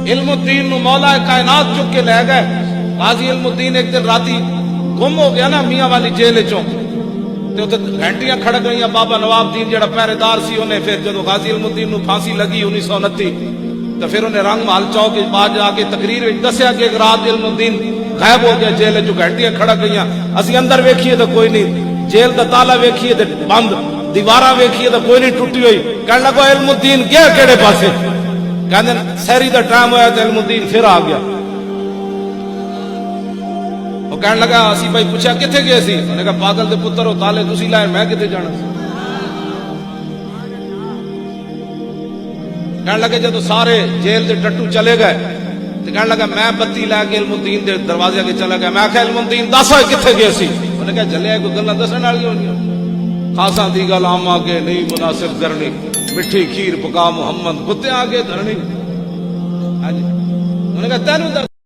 इल्मुद्दीन नु मौला कायनात चुक के ले गए। गाजी इल्मुद्दीन एक दिन राती गुम हो गया ना मियां वाली जेल चो, तो घंटियां खड़ गई। बाबा नवाबदीन जड़ा पहरेदार सी उन्हें फिर जो गाजी इल्मुद्दीन नु फांसी लगी 1929, तो फिर उन्हें रंग महल चौक बाद जाके तकरीर दसिया कि एक रात इल्मुद्दीन गायब हो गया जेल चो, घंटियां खड़ गई। असि अंदर वेखिए तो कोई नहीं, जेल का ताला वेखिए तो बंद, दीवारा वेखिए तो कोई नहीं टुटी हुई। कह लगा इल्मुद्दीन गया केड़े पासे? कहते सहरी का टाइम होया तो इल्मुद्दीन फिर आ गया। वो कहने लगा असी भाई पूछा किथे गए सी? उन्हें कहा पागल दे पुत्र हो, ताले तुसी लाए, मैं किथे जाना। कहने लगे जब सारे जेल के टट्टू चले गए तो कहने लगा मैं बत्ती लैके इल्मुद्दीन के दरवाजे के चला गया। मैं आख्या इल्मुद्दीन दस किथे गए सी? उन्हें कहा चलिया कोई गल्लां दसण वाली होंगी, खासा दी गल आम आगे नहीं मुनासिब करनी, मिठी खीर पका मुहम्मद कुत्ते आगे धरनी। उन्हें कहा तेनू